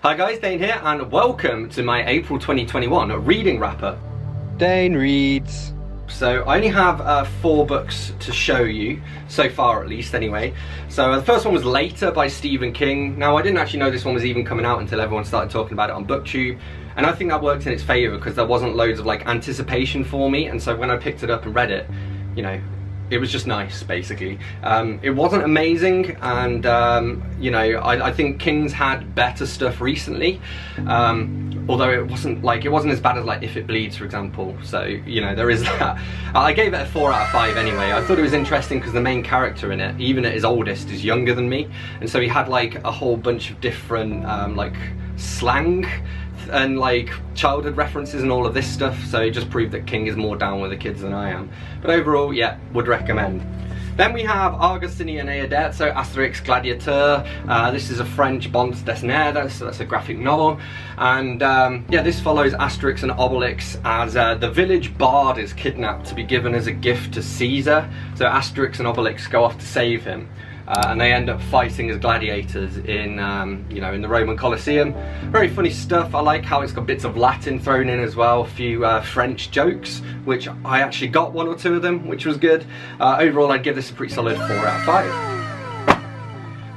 Hi guys, Dane here, and welcome to my April 2021 reading wrap-up. Dane reads. So I only have 4 books to show you, so far at least anyway. So the first one was Later by Stephen King. Now I didn't actually know this one was even coming out until everyone started talking about it on BookTube. And I think that worked in its favour because there wasn't loads of like anticipation for me, and so when I picked it up and read it, you know, it was just nice, basically. It wasn't amazing, and you know, I think King's had better stuff recently. Although it wasn't as bad as like If It Bleeds, for example. So you know, there is that. I gave it a 4 out of 5 anyway. I thought it was interesting because the main character in it, even at his oldest, is younger than me, and so he had like a whole bunch of different like slang and like childhood references and all of this stuff, so it just proved that King is more down with the kids than I am. But overall, yeah, would recommend. Then we have Goscinny and Herbert, so Asterix, Gladiateur. This is a French bande dessinée, so that's a graphic novel. And yeah, this follows Asterix and Obelix as the village bard is kidnapped to be given as a gift to Caesar. So Asterix and Obelix go off to save him. And they end up fighting as gladiators in, you know, in the Roman Colosseum. Very funny stuff. I like how it's got bits of Latin thrown in as well, a few French jokes, which I actually got 1 or 2 of them, which was good. Overall, I'd give this a pretty solid 4 out of 5.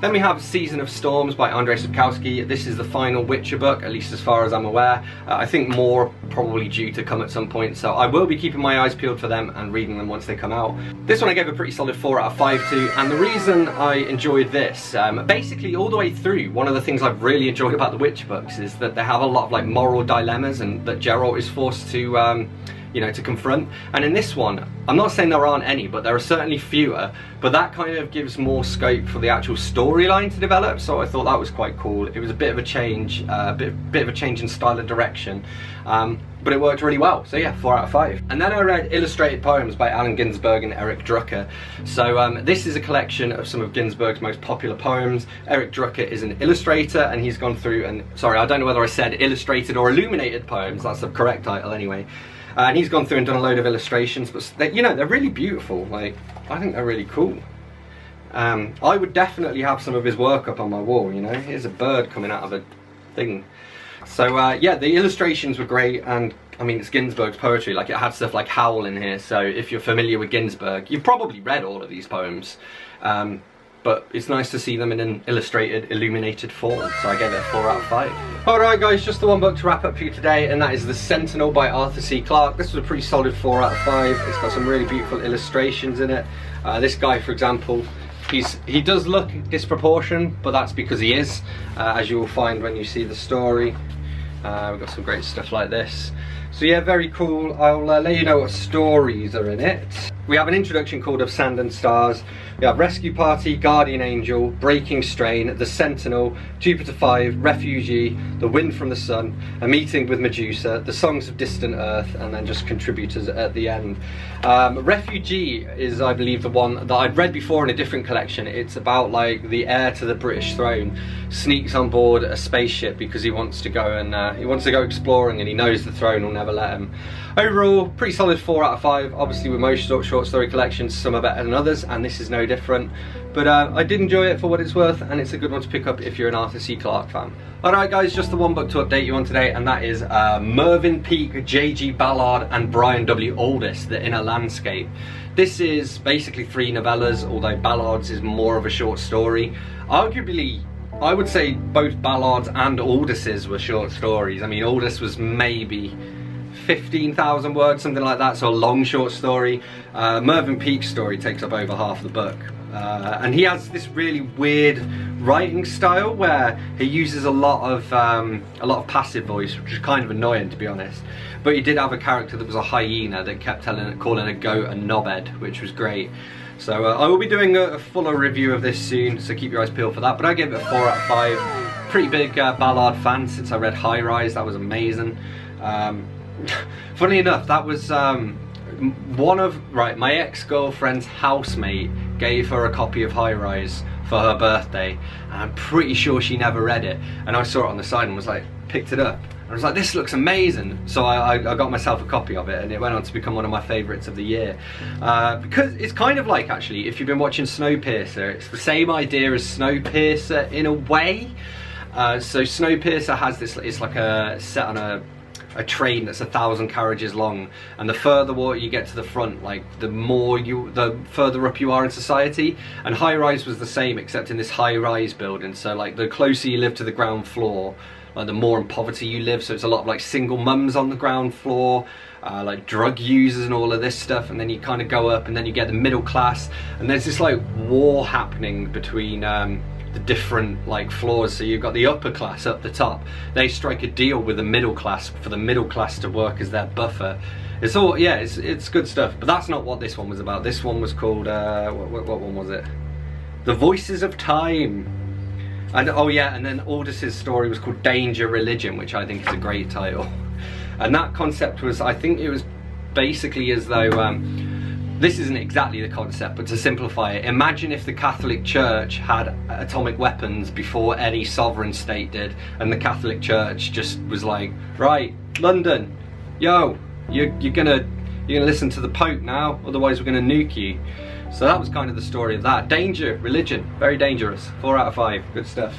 Then we have Season of Storms by Andrzej Sapkowski. This is the final Witcher book, at least as far as I'm aware. I think more probably due to come at some point, so I will be keeping my eyes peeled for them and reading them once they come out. This one I gave a pretty solid 4 out of 5 to, and the reason I enjoyed this, basically all the way through, one of the things I've really enjoyed about the Witcher books is that they have a lot of like moral dilemmas and that Geralt is forced to you know, to confront. And in this one, I'm not saying there aren't any, but there are certainly fewer, but that kind of gives more scope for the actual storyline to develop, so I thought that was quite cool. It was a bit of a change, bit of a change in style and direction, but it worked really well, so yeah, 4 out of 5. And then I read Illustrated Poems by Allen Ginsberg and Eric Drucker. So this is a collection of some of Ginsberg's most popular poems. Eric Drucker is an illustrator, and he's gone through and, sorry, I don't know whether I said illustrated or illuminated poems, that's the correct title anyway. And he's gone through and done a load of illustrations, but they, you know, they're really beautiful. Like, I think they're really cool. I would definitely have some of his work up on my wall, you know. Here's a bird coming out of a thing. So yeah, the illustrations were great, and I mean, it's Ginsberg's poetry. Like, it had stuff like Howl in here, so if you're familiar with Ginsberg, you've probably read all of these poems. But it's nice to see them in an illustrated, illuminated form, so I gave it a 4 out of 5. Alright guys, just the one book to wrap up for you today, and that is The Sentinel by Arthur C. Clarke. This was a pretty solid 4 out of 5. It's got some really beautiful illustrations in it. This guy, for example, he does look disproportionate, but that's because he is, as you will find when you see the story. We've got some great stuff like this. So yeah, very cool. I'll let you know what stories are in it. We have an introduction called Of Sand and Stars. We have Rescue Party, Guardian Angel, Breaking Strain, The Sentinel, Jupiter 5, Refugee, The Wind from the Sun, A Meeting with Medusa, The Songs of Distant Earth, and then just contributors at the end. Refugee is, I believe, the one that I'd read before in a different collection. It's about like the heir to the British throne sneaks on board a spaceship because he wants to go and he wants to go exploring, and he knows the throne will never let him. Overall, pretty solid 4 out of 5. Obviously, with most short story collections, some are better than others, and this is no different. But I did enjoy it for what it's worth, and it's a good one to pick up if you're an Arthur C. Clarke fan. Alright guys, just the one book to update you on today, and that is Mervyn, Peake, J.G. Ballard and Brian W. Aldiss, The Inner Landscape. This is basically 3 novellas, although Ballard's is more of a short story. Arguably, I would say both Ballard's and Aldiss's were short stories. I mean, Aldiss was maybe 15,000 words, something like that, so a long short story. Mervyn Peake's story takes up over half the book. And he has this really weird writing style where he uses a lot of passive voice, which is kind of annoying, to be honest. But he did have a character that was a hyena that kept calling a goat a knobhead, which was great. So I will be doing a fuller review of this soon, so keep your eyes peeled for that. But I gave it a 4 out of 5. Pretty big Ballard fan since I read High Rise. That was amazing. Funnily enough, that was my ex-girlfriend's housemate gave her a copy of High Rise for her birthday, and I'm pretty sure she never read it, and I saw it on the side and was like, picked it up, and I was like, this looks amazing. So I got myself a copy of it, and it went on to become one of my favourites of the year, because it's kind of like, actually, if you've been watching Snowpiercer, it's the same idea as Snowpiercer in a way. So Snowpiercer has this, it's like a set on a train that's 1,000 carriages long, and the further you get to the front, like the further up you are in society. And High Rise was the same, except in this high rise building. So like the closer you live to the ground floor, like the more in poverty you live. So it's a lot of like single mums on the ground floor, like drug users and all of this stuff. And then you kind of go up, and then you get the middle class, and there's this like war happening between the different like floors. So you've got the upper class up the top, they strike a deal with the middle class for the middle class to work as their buffer. It's all, yeah, it's good stuff. But that's not what this one was about. This one was called what one was it? The Voices of Time. And oh yeah, and then Aldiss's story was called Danger Religion, which I think is a great title. And that concept was, I think it was basically as though this isn't exactly the concept, but to simplify it, imagine if the Catholic Church had atomic weapons before any sovereign state did, and the Catholic Church just was like, right, London, yo, you're gonna listen to the Pope now, otherwise we're gonna nuke you. So that was kind of the story of that. Danger Religion, very dangerous. 4 out of 5, good stuff.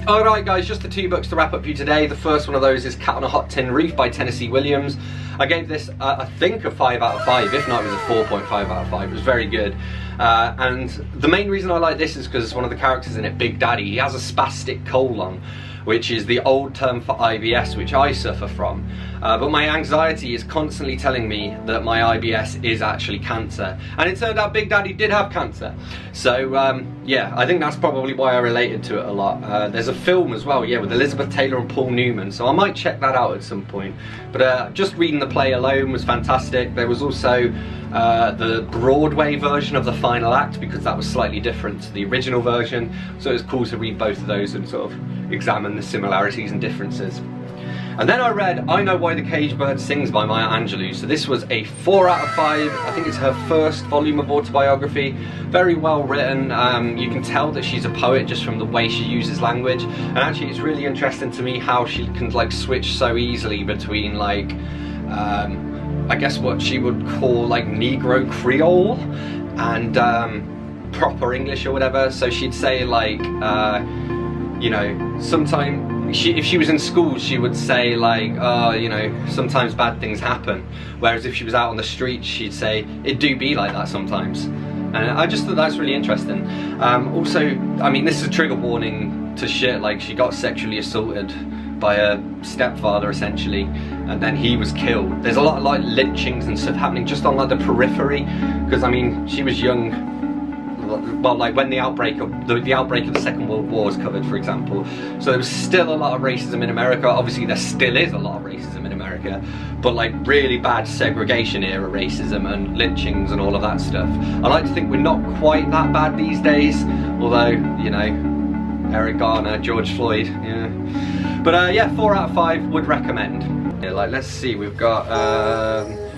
Alright guys, just the 2 books to wrap up for you today. The first one of those is Cat on a Hot Tin Roof by Tennessee Williams. I gave this, I think, a 5 out of 5, if not it was a 4.5 out of 5. It was very good. And the main reason I like this is because one of the characters in it, Big Daddy, he has a spastic colon, which is the old term for IBS, which I suffer from. But my anxiety is constantly telling me that my IBS is actually cancer. And it turned out Big Daddy did have cancer. So yeah, I think that's probably why I related to it a lot. There's a film as well, yeah, with Elizabeth Taylor and Paul Newman, so I might check that out at some point. But just reading the play alone was fantastic. There was also the Broadway version of the final act, because that was slightly different to the original version. So it was cool to read both of those and sort of examine the similarities and differences. And then I read I Know Why the Caged Bird Sings by Maya Angelou. So this was a 4 out of 5. I think it's her first volume of autobiography. Very well written. You can tell that she's a poet just from the way she uses language. And actually it's really interesting to me how she can like switch so easily between like I guess what she would call like Negro Creole and proper English or whatever. So she'd say like you know, sometimes if she was in school, she would say like, you know, sometimes bad things happen. Whereas if she was out on the street, she'd say, it do be like that sometimes. And I just thought that's really interesting. Also, I mean, this is a trigger warning to shit, like she got sexually assaulted by a stepfather essentially, and then he was killed. There's a lot of like lynchings and stuff happening just on like the periphery, because I mean, she was young. Well, like when the outbreak of the Second World War was covered, for example. So there was still a lot of racism in America. Obviously there still is a lot of racism in America, but like really bad segregation era racism and lynchings and all of that stuff. I like to think we're not quite that bad these days, although, you know, Eric Garner, George Floyd, yeah. But yeah, 4 out of 5 would recommend. Yeah, like let's see, we've got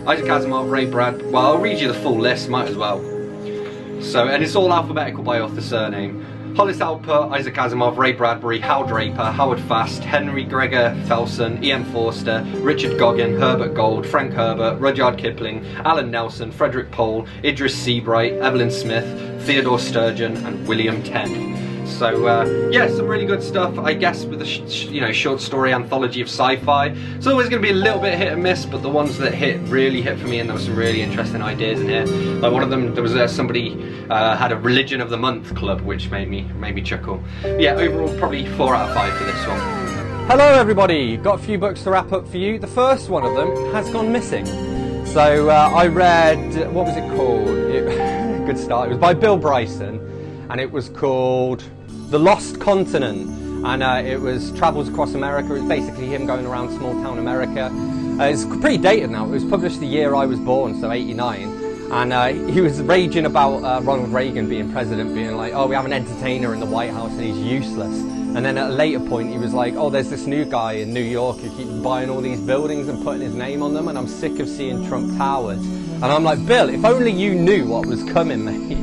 Isaac Asimov, Ray Brad. Well, I'll read you the full list, might as well. So, and it's all alphabetical by author surname. Hollis Alpert, Isaac Asimov, Ray Bradbury, Hal Draper, Howard Fast, Henry Gregor Felsen, Ian Forster, Richard Goggin, Herbert Gold, Frank Herbert, Rudyard Kipling, Alan Nelson, Frederick Pohl, Idris Seabright, Evelyn Smith, Theodore Sturgeon, and William Tenn. So yeah, some really good stuff, I guess, with a you know, short story anthology of sci-fi. It's always going to be a little bit hit and miss, but the ones that really hit for me, and there were some really interesting ideas in here. Like one of them, there was somebody had a Religion of the Month club, which made me chuckle. But yeah, overall probably 4 out of 5 for this one. Hello everybody, got a few books to wrap up for you. The first one of them has gone missing. So I read, what was it called? Good start. It was by Bill Bryson, and it was called The Lost Continent, and it was travels across America. It's basically him going around small town America. It's pretty dated now. It was published the year I was born, so 89. And he was raging about Ronald Reagan being president, being like, oh, we have an entertainer in the White House and he's useless. And then at a later point he was like, oh, there's this new guy in New York who keeps buying all these buildings and putting his name on them, and I'm sick of seeing Trump Towers. And I'm like, Bill, if only you knew what was coming, mate.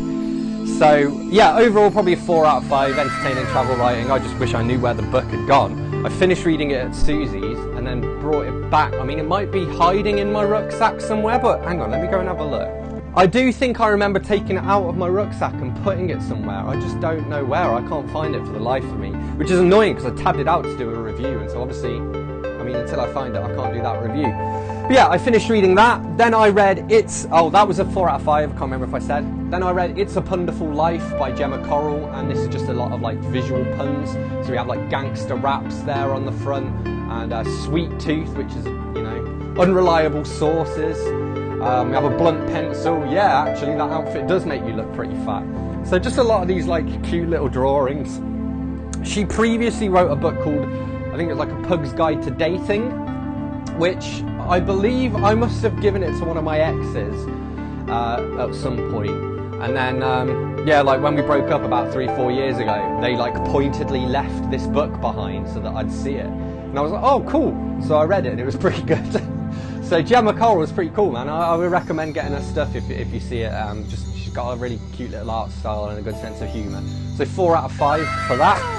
So yeah, overall probably a 4 out of 5, entertaining travel writing. I just wish I knew where the book had gone. I finished reading it at Susie's and then brought it back. I mean, it might be hiding in my rucksack somewhere, but hang on, let me go and have a look. I do think I remember taking it out of my rucksack and putting it somewhere. I just don't know where. I can't find it for the life of me. which is annoying because I tabbed it out to do a review, and so obviously, I mean, until I find it, I can't do that review. But yeah, I finished reading that. Then I read that was a 4 out of 5, I can't remember if I said. Then I read It's a Punderful Life by Gemma Correll, and this is just a lot of like visual puns. So we have like gangster raps there on the front, and Sweet Tooth, which is, you know, unreliable sources. We have a blunt pencil. Yeah, actually that outfit does make you look pretty fat. So just a lot of these like cute little drawings. She previously wrote a book called, I think it was like A Pug's Guide to Dating, which I believe I must have given it to one of my exes at some point. And then, yeah, like when we broke up about 3-4 years ago, they like pointedly left this book behind so that I'd see it. And I was like, oh, cool. So I read it and it was pretty good. So Gemma Correll was pretty cool, man. I would recommend getting her stuff if you see it. She's got a really cute little art style and a good sense of humour. So 4 out of 5 for that.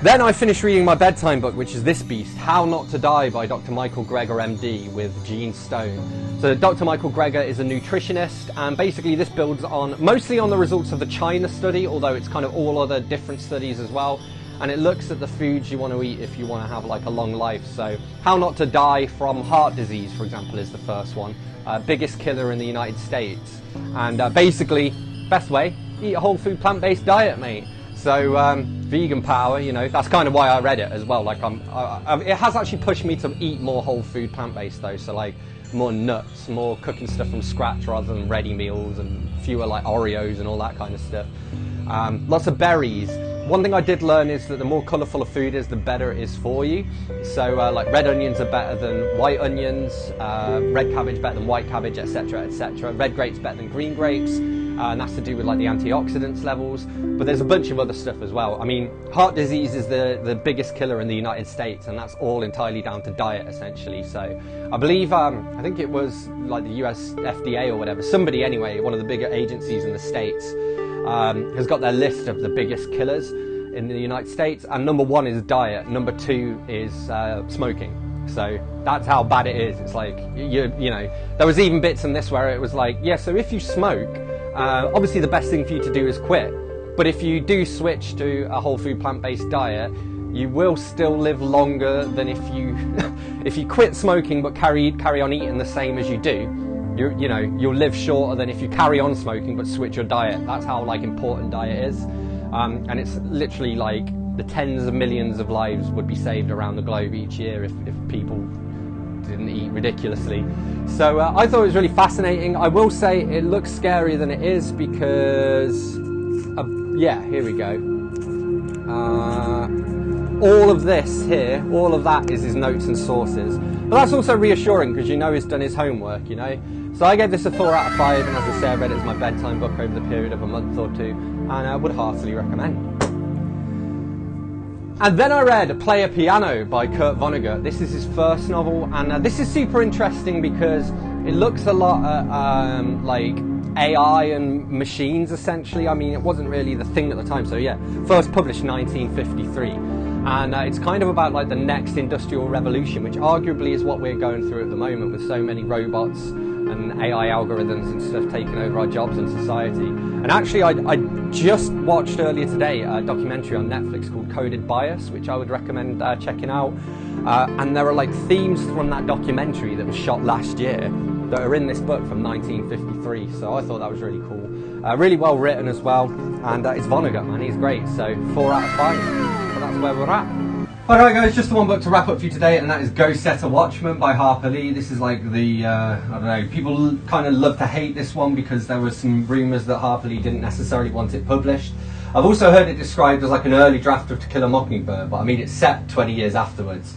Then I finished reading my bedtime book, which is this beast, How Not to Die by Dr. Michael Greger, MD, with Gene Stone. So Dr. Michael Greger is a nutritionist, and basically this builds mostly on the results of the China study, although it's kind of all other different studies as well. And it looks at the foods you want to eat if you want to have like a long life. So How Not to Die from Heart Disease, for example, is the first one. Biggest killer in the United States. And basically, best way, eat a whole food plant-based diet, mate. So vegan power, you know, that's kind of why I read it as well. Like it has actually pushed me to eat more whole food plant-based though. So like more nuts, more cooking stuff from scratch rather than ready meals, and fewer like Oreos and all that kind of stuff. Lots of berries. One thing I did learn is that the more colourful a food is, the better it is for you. So like red onions are better than white onions, red cabbage better than white cabbage, etc, etc. Red grapes better than green grapes, and that's to do with like the antioxidants levels. But there's a bunch of other stuff as well. I mean, heart disease is the biggest killer in the United States, and that's all entirely down to diet essentially. So I believe, I think it was like the US FDA or whatever, somebody anyway, one of the bigger agencies in the States, has got their list of the biggest killers in the United States, and number 1 is diet, number 2 is smoking. So that's how bad it is. It's like, you know, there was even bits in this where it was like, yeah, so if you smoke, obviously the best thing for you to do is quit, but if you do switch to a whole food plant-based diet, you will still live longer than if you if you quit smoking but carry on eating the same as you do. You know, you'll live shorter than if you carry on smoking but switch your diet. That's how like important diet is. And it's literally like the tens of millions of lives would be saved around the globe each year if people didn't eat ridiculously. So I thought it was really fascinating. I will say it looks scarier than it is because, yeah, here we go. All of this here, all of that is his notes and sources. But that's also reassuring because you know he's done his homework, you know. So I gave this a 4 out of 5, and as I say, I read it as my bedtime book over the period of a month or 2, and I would heartily recommend. And then I read Play a Piano by Kurt Vonnegut. This is his first novel, and this is super interesting because it looks a lot at like AI and machines essentially. I mean, it wasn't really the thing at the time, so yeah, first published 1953. And it's kind of about like the next industrial revolution, which arguably is what we're going through at the moment with so many robots and AI algorithms and stuff taking over our jobs and society. And actually I just watched earlier today a documentary on Netflix called Coded Bias, which I would recommend checking out. And there are like themes from that documentary that was shot last year that are in this book from 1953, so I thought that was really cool. Really well written as well, and it's Vonnegut, man, he's great, so 4 out of 5, so that's where we're at. Alright guys, just the one book to wrap up for you today, and that is Go Set a Watchman by Harper Lee. This is like the, I don't know, people kind of love to hate this one because there were some rumours that Harper Lee didn't necessarily want it published. I've also heard it described as like an early draft of To Kill a Mockingbird, but I mean it's set 20 years afterwards.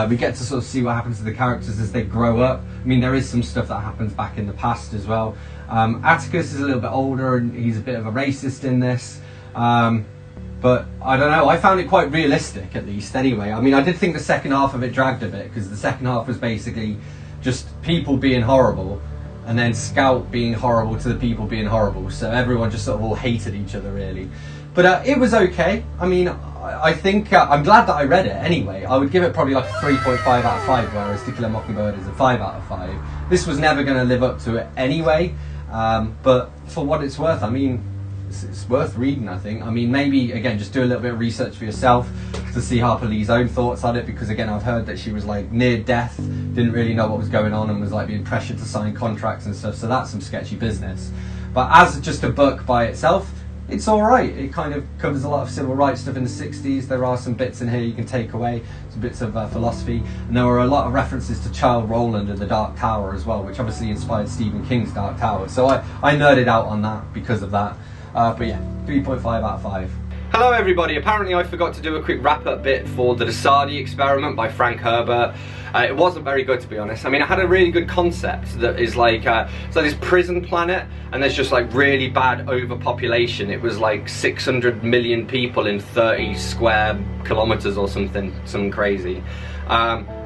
We get to sort of see what happens to the characters as they grow up. I mean, there is some stuff that happens back in the past as well. Atticus is a little bit older and he's a bit of a racist in this. But I don't know, I found it quite realistic at least anyway. I mean, I did think the second half of it dragged a bit because the second half was basically just people being horrible and then Scout being horrible to the people being horrible. So everyone just sort of all hated each other really. But it was okay. I mean, I think, I'm glad that I read it anyway. I would give it probably like a 3.5 out of 5, whereas To Kill a Mockingbird is a 5 out of 5. This was never going to live up to it anyway, but for what it's worth, I mean, it's worth reading, I think. I mean, maybe, again, just do a little bit of research for yourself to see Harper Lee's own thoughts on it, because, again, I've heard that she was, like, near death, didn't really know what was going on, and was, like, being pressured to sign contracts and stuff, so that's some sketchy business. But as just a book by itself, it's alright. It kind of covers a lot of civil rights stuff in the 60s. There are some bits in here you can take away, some bits of philosophy, and there were a lot of references to Child Rowland and the Dark Tower as well, which obviously inspired Stephen King's Dark Tower. So I nerded out on that because of that. But yeah, 3.5 out of 5. Hello everybody, apparently I forgot to do a quick wrap-up bit for The Desardi Experiment by Frank Herbert. It wasn't very good, to be honest. I mean, it had a really good concept that is like, so this prison planet, and there's just like really bad overpopulation. It was like 600 million people in 30 square kilometers or something crazy.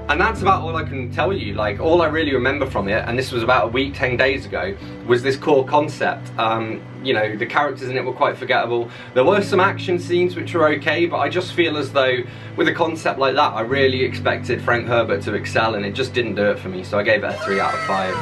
And that's about all I can tell you. Like, all I really remember from it, and this was about a week, 10 days ago, was this core concept. You know, the characters in it were quite forgettable. There were some action scenes which were okay, but I just feel as though with a concept like that, I really expected Frank Herbert to excel, and it just didn't do it for me, so I gave it a 3 out of 5.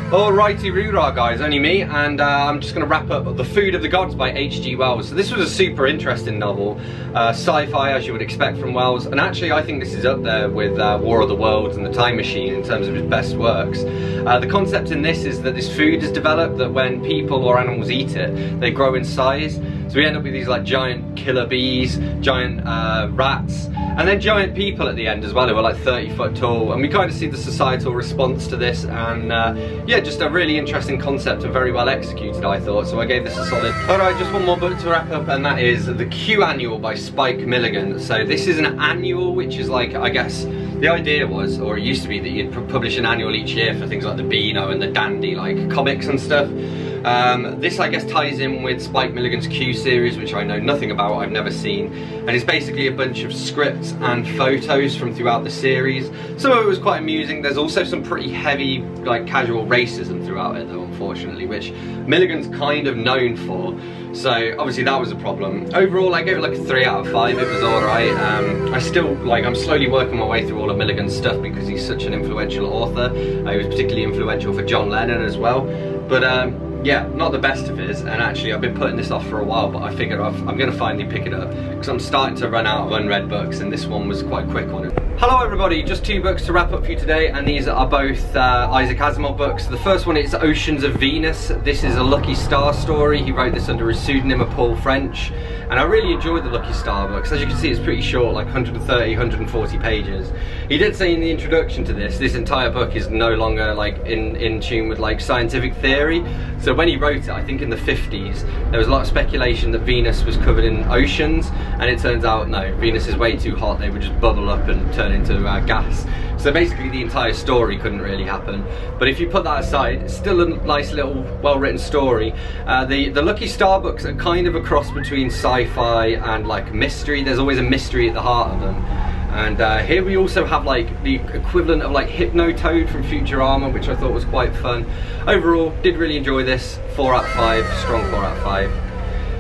Alrighty roo-rah guys, only me, and I'm just going to wrap up The Food of the Gods by H.G. Wells. So this was a super interesting novel, sci-fi as you would expect from Wells, and actually I think this is up there with War of the Worlds and The Time Machine in terms of his best works. The concept in this is that this food is developed that when people or animals eat it, they grow in size. So we end up with these like giant killer bees, giant rats, and then giant people at the end as well, who are like 30 foot tall, and we kind of see the societal response to this, and yeah, just a really interesting concept and very well executed, I thought, so I gave this a solid. Alright, just one more book to wrap up, and that is The Q Annual by Spike Milligan. So this is an annual, which is like, I guess, the idea was, or it used to be, that you'd publish an annual each year for things like the Beano and the Dandy, like comics and stuff. This I guess ties in with Spike Milligan's Q series, which I know nothing about, I've never seen, and it's basically a bunch of scripts and photos from throughout the series. Some of it was quite amusing. There's also some pretty heavy, like, casual racism throughout it though, unfortunately, which Milligan's kind of known for, so obviously that was a problem. Overall I gave it like a 3 out of 5, it was alright. I still, like, I'm slowly working my way through all of Milligan's stuff because he's such an influential author. He was particularly influential for John Lennon as well, but yeah, not the best of his, and actually I've been putting this off for a while, but I figured I'm going to finally pick it up because I'm starting to run out of unread books, and this one was quite quick on it. Hello everybody, just 2 books to wrap up for you today, and these are both Isaac Asimov books. The first one is Oceans of Venus. This is a Lucky Star story. He wrote this under his pseudonym of Paul French, and I really enjoyed the Lucky Star books. As you can see, it's pretty short, like 130, 140 pages. He did say in the introduction to this entire book is no longer like in tune with like scientific theory. So when he wrote it, I think in the 50s, there was a lot of speculation that Venus was covered in oceans, and it turns out no, Venus is way too hot. They would just bubble up and turn into gas. So basically the entire story couldn't really happen. But if you put that aside, it's still a nice little well-written story. The Lucky Star books are kind of a cross between sci-fi and like mystery. There's always a mystery at the heart of them. And here we also have like the equivalent of like Hypnotoad from Futurama, which I thought was quite fun. Overall, did really enjoy this. 4 out of 5, strong 4 out of 5.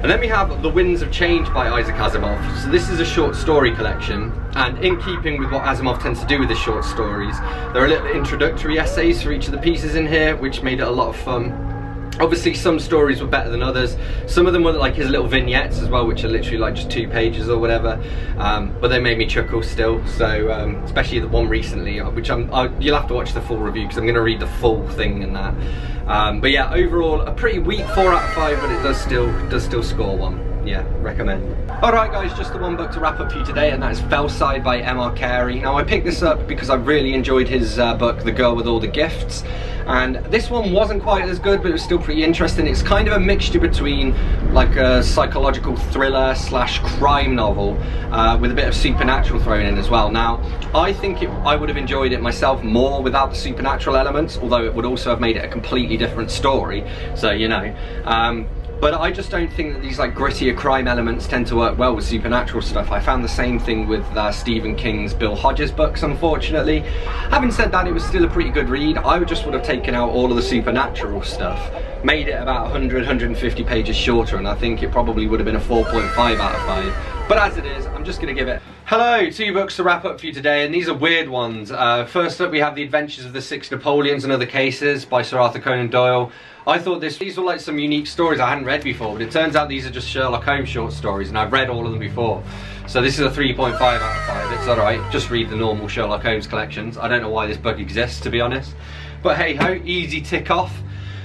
And then we have The Winds of Change by Isaac Asimov. So this is a short story collection, and in keeping with what Asimov tends to do with his short stories, there are little introductory essays for each of the pieces in here, which made it a lot of fun. Obviously some stories were better than others. Some of them were like his little vignettes as well, which are literally like just 2 pages or whatever, but they made me chuckle still. So especially the one recently, which you'll have to watch the full review because I'm going to read the full thing in that. But yeah, overall a pretty weak 4 out of 5, but it does still score 1. Yeah, recommend. Alright guys, just the one book to wrap up for you today, and that is Fellside by M.R. Carey. Now I picked this up because I really enjoyed his book The Girl with All the Gifts, and this one wasn't quite as good, but it was still pretty interesting. It's kind of a mixture between like a psychological thriller / crime novel with a bit of supernatural thrown in as well. Now I think I would have enjoyed it myself more without the supernatural elements, although it would also have made it a completely different story, so you know. But I just don't think that these like grittier crime elements tend to work well with supernatural stuff. I found the same thing with Stephen King's Bill Hodges books, unfortunately. Having said that, it was still a pretty good read. I just would have taken out all of the supernatural stuff, made it about 100, 150 pages shorter, and I think it probably would have been a 4.5 out of 5. But as it is, I'm just going to give it Hello, 2 books to wrap up for you today, and these are weird ones. First up we have The Adventures of the Six Napoleons and Other Cases by Sir Arthur Conan Doyle. I thought these were like some unique stories I hadn't read before, but it turns out these are just Sherlock Holmes short stories, and I've read all of them before. So this is a 3.5 out of 5, it's alright, just read the normal Sherlock Holmes collections. I don't know why this book exists, to be honest. But hey ho, easy tick off.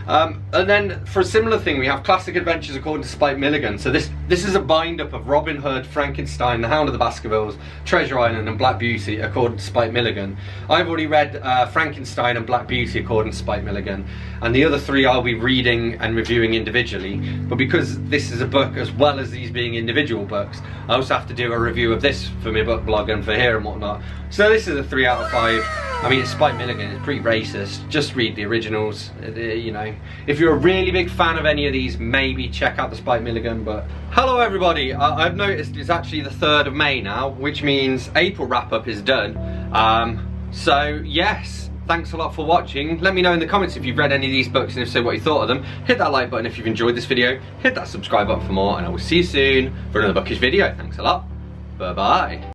And then for a similar thing we have Classic Adventures according to Spike Milligan. So this is a bind up of Robin Hood, Frankenstein, The Hound of the Baskervilles, Treasure Island and Black Beauty according to Spike Milligan. I've already read Frankenstein and Black Beauty according to Spike Milligan, and the other 3 I'll be reading and reviewing individually. But because this is a book as well as these being individual books, I also have to do a review of this for my book blog and for here and whatnot. So this is a 3 out of 5. I mean, it's Spike Milligan, it's pretty racist. Just read the originals, you know. If you're a really big fan of any of these, maybe check out the Spike Milligan, but... Hello everybody, I've noticed it's actually the 3rd of May now, which means April wrap-up is done. So, yes, thanks a lot for watching. Let me know in the comments if you've read any of these books, and if so, what you thought of them. Hit that like button if you've enjoyed this video, hit that subscribe button for more, and I will see you soon for another bookish video. Thanks a lot, bye-bye.